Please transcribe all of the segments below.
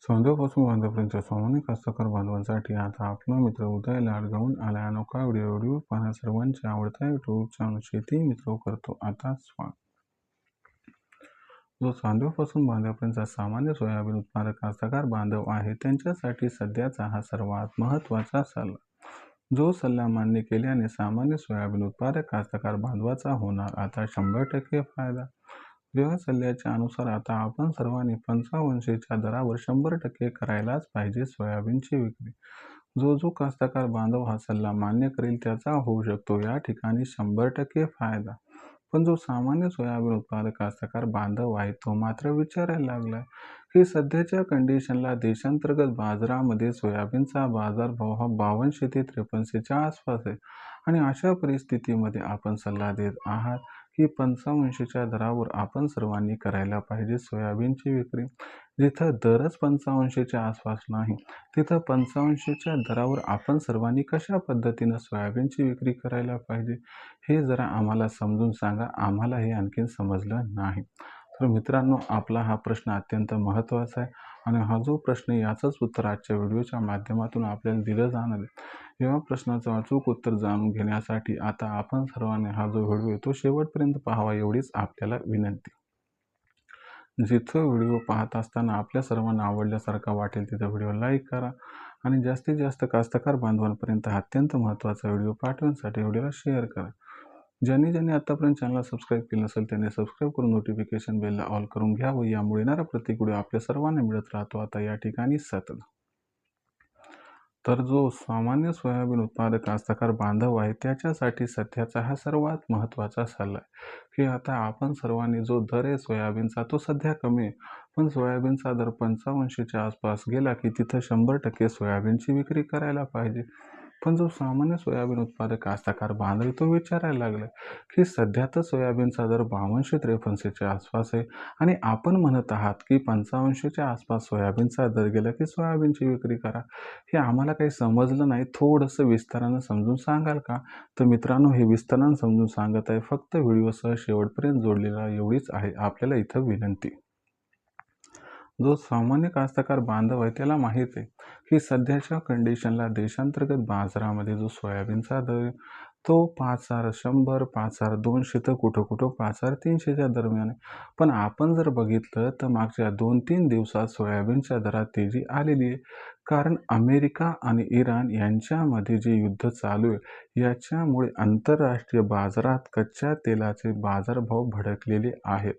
सौंदर्यापासून बांधवापर्यंत सामान्य कास्तकार बांधवांसाठी आता आपला मित्र उदय लाड घेऊन आला अनोखा व्हिडिओ पाहण्या सर्वांच्या आवडता यूट्यूब चॅनल शेती मित्र करतो आता स्वागत. जो चांदोपासून बांधवापर्यंत सामान्य सोयाबीन उत्पादक कास्तकार बांधव आहे त्यांच्यासाठी सध्याचा हा सर्वात महत्त्वाचा सल्ला. जो सल्ला मान्य केल्याने सामान्य सोयाबीन उत्पादक कास्तकार बांधवाचा होणार आता 100% फायदा. या सल्ल्याच्या अनुसार आता आपण सर्वांनी 5500च्या दरावर 100% करायलाच पाहिजे सोयाबीनची विक्री. जो कास्तकार बांधव हा सल्ला मान्य करेल त्याचा होऊ शकतो या ठिकाणी 100% फायदा. पण जो सामान्य सोयाबीन उत्पादक कास्तकार बांधव आहे तो मात्र विचारायला लागलाय की सध्याच्या कंडिशनला देशांतर्गत बाजारामध्ये सोयाबीनचा बाजारभाव हा 5200 ते 5300च्या आसपास आहे आणि अशा परिस्थितीमध्ये आपण सल्ला देत आहात की 5500च्या दरावर आपण सर्वांनी करायला पाहिजे सोयाबीनची विक्री. जिथं दरच 5500च्या आसपास नाही तिथं 5500च्या दरावर आपण सर्वांनी कशा पद्धतीनं सोयाबीनची विक्री करायला पाहिजे हे जरा आम्हाला समजून सांगा, आम्हाला हे आणखीन समजलं नाही. तर मित्रांनो, आपला हा प्रश्न अत्यंत महत्त्वाचा आहे आणि हा जो प्रश्न याचंच उत्तर आजच्या व्हिडिओच्या माध्यमातून आपल्याला दिलं जाणार आहे. या प्रश्नाचं अचूक उत्तर जाणून घेण्यासाठी आता आपण सर्वांनी हा जो व्हिडिओ आहे तो शेवटपर्यंत पाहावा एवढीच आपल्याला विनंती. जिथं व्हिडिओ पाहत असताना आपल्या सर्वांना आवडल्यासारखा वाटेल तिथं व्हिडिओ लाईक करा आणि जास्तीत जास्त कास्तकार बांधवांपर्यंत हा अत्यंत महत्त्वाचा व्हिडिओ पाठवण्यासाठी व्हिडिओला शेअर करा. ज्यांनी आतापर्यंत चॅनलला सबस्क्राईब केलं नसेल त्यांनी सबस्क्राईब करून नोटिफिकेशन बेलला ऑल करून घ्यावं. यामुळे येणारा प्रत्येक व्हिडिओ आपल्या सर्वांना मिळत राहतो आता या ठिकाणी सतत. तर जो सामान्य सोयाबीन उत्पादक कास्तकार बांधव आहे त्याच्यासाठी सध्याचा हा सर्वात महत्त्वाचा सल्ला आहे की आता आपण सर्वांनी जो दर आहे सोयाबीनचा तो सध्या कमी आहे, पण सोयाबीनचा दर 5500च्या आसपास गेला की तिथं 100% सोयाबीनची विक्री करायला पाहिजे. पण जो सामान्य सोयाबीन उत्पादक कास्तकार बांधव तो विचारायला लागला की सध्या तर सोयाबीनचा दर 5200-5300च्या आसपास आहे आणि आपण म्हणत आहात की 5500च्या आसपास सोयाबीनचा दर गेला की सोयाबीनची विक्री करा. हे आम्हाला काही समजलं नाही, थोडंसं विस्तारानं समजून सांगाल का? तर मित्रांनो, हे विस्तारानं समजून सांगत आहे, फक्त व्हिडिओसह शेवटपर्यंत जोडलेला एवढीच आहे आपल्याला इथं विनंती. जो सामान्य कास्तकार बांधव आहे त्याला माहीत आहे की सध्याच्या कंडिशनला देशांतर्गत बाजारामध्ये जो सोयाबीनचा दर तो 5100, 5200 तर कुठं 5300च्या दरम्यान आहे. पण आपण जर बघितलं तर मागच्या 2-3 दिवसात सोयाबीनच्या दरात तेजी आलेली आहे. कारण अमेरिका आणि इराण यांच्यामध्ये जे युद्ध चालू आहे याच्यामुळे आंतरराष्ट्रीय बाजारात कच्च्या तेलाचे बाजारभाव भडकलेले आहेत.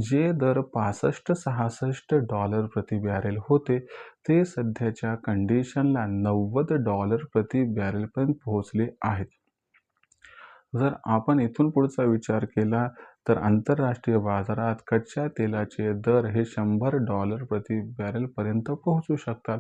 जे दर $65-66 प्रति बॅरेल होते ते सध्याच्या कंडिशनला $90 प्रति बॅरेलपर्यंत पोहोचले आहेत. जर आपण इथून पुढचा विचार केला तर आंतरराष्ट्रीय बाजारात कच्च्या तेलाचे दर हे $100 प्रति बॅरेलपर्यंत पोहोचू शकतात.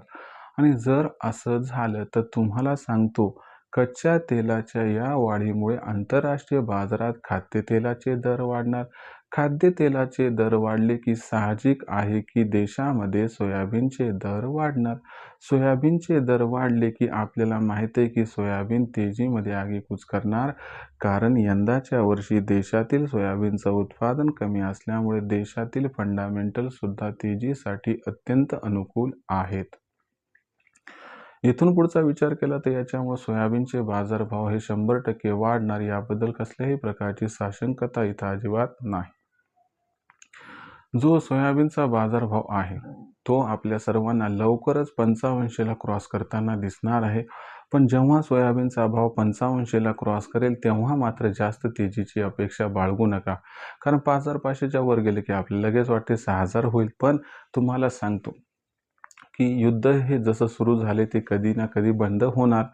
आणि जर असं झालं तर तुम्हाला सांगतो कच्च्या तेलाच्या या वाढीमुळे आंतरराष्ट्रीय बाजारात खाद्यतेलाचे दर वाढणार. खाद्यतेलाचे दर वाढले की साहजिक आहे की देशामध्ये सोयाबीनचे दर वाढणार. सोयाबीनचे दर वाढले की आपल्याला माहिती आहे की सोयाबीन तेजीमध्ये आगेकूच करणार. कारण यंदाच्या वर्षी देशातील सोयाबीनचं उत्पादन कमी असल्यामुळे देशातील फंडामेंटल सुद्धा तेजीसाठी अत्यंत अनुकूल आहेत. इथून पुढचा विचार केला तर याच्यामुळे सोयाबीनचे बाजारभाव हे 100% वाढणार, याबद्दल कसल्याही प्रकारची साशंकता इथं अजिबात नाही. जो सोयाबीनचा बाजारभाव आहे तो आपल्या सर्वांना लवकरच 5500ला क्रॉस करताना दिसणार आहे. पण जेव्हा सोयाबीनचा भाव 5500ला क्रॉस करेल तेव्हा मात्र जास्त तेजीची अपेक्षा बाळगू नका. कारण 5500च्या वर गेले की आपल्याला लगेच वाटते 6000 होईल. पण तुम्हाला सांगतो की युद्ध हे जसं सुरू झाले ते कधी ना कधी बंद होणार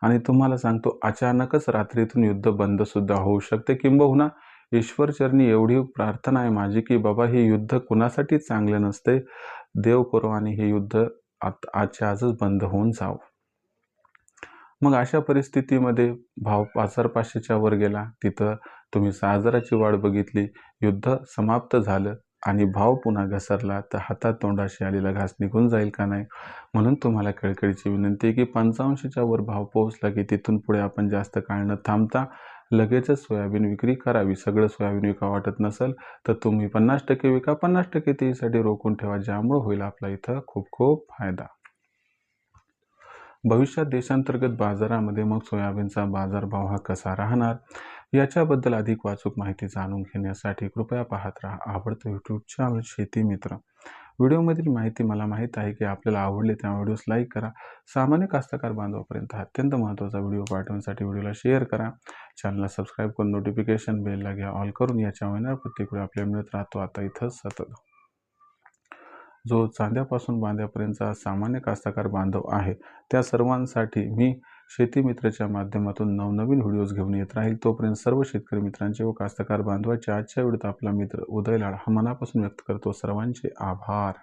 आणि तुम्हाला सांगतो अचानकच रात्रीतून युद्ध बंद सुद्धा होऊ शकते. किंबहुना ईश्वरचरणी एवढी प्रार्थना आहे माझी की बाबा हे युद्ध कुणासाठी चांगलं नसते, देव करो आणि हे युद्ध आजच्या आजच बंद होऊन जावं. मग अशा परिस्थितीमध्ये भाव 5500च्या वर गेला, तिथं तुम्ही 6000ची वाढ बघितली, युद्ध समाप्त झालं आणि भाव पुन्हा घसरला तर हातात तोंडाशी आलेला घास निघून जाईल का नाही. म्हणून तुम्हाला कळकळीची विनंती आहे की 5500च्या वर भाव पोहोचला की तिथून पुढे आपण जास्त काळ न थांबता लगेचच सोयाबीन विक्री करावी. सगळं सोयाबीन विकावं वाटत नसेल तर तुम्ही 50% विका, 50% तेजीसाठी रोखून ठेवा, ज्यामुळे होईल आपला इथं खूप खूप फायदा. भविष्यात देशांतर्गत बाजारामध्ये मग सोयाबीनचा बाजारभाव हा कसा राहणार, याच्याबद्दल अधिक अचूक माहिती जाणून घेण्यासाठी कृपया पाहत राहा आवडतं यूट्यूब चॅनल शेती मित्र. व्हिडिओमधील माहिती मला माहीत आहे की आपल्याला आवडली, त्या व्हिडिओस लाईक करा. सामान्य कास्तकार बांधवापर्यंत हा अत्यंत महत्त्वाचा व्हिडिओ पाठवण्यासाठी व्हिडिओला शेअर करा. चॅनलला सबस्क्राईब करून नोटिफिकेशन बेलला घ्या ऑल करून, याच्यामुळे प्रत्येक वेळी आपल्याला मिळत राहतो आता इथं सतत. जो चांद्यापासून बांध्यापर्यंतचा सामान्य कास्तकार बांधव आहे, त्या सर्वांसाठी मी शेती मित्राच्या माध्यमातून नवनवीन व्हिडिओज घेऊन येत राहील. तोपर्यंत सर्व शेतकरी मित्रांचे व कास्तकार बांधवांचे आजच्या व्हिडिओत आपला मित्र उदय लाड हा मनापासून व्यक्त करतो. सर्वांचे आभार.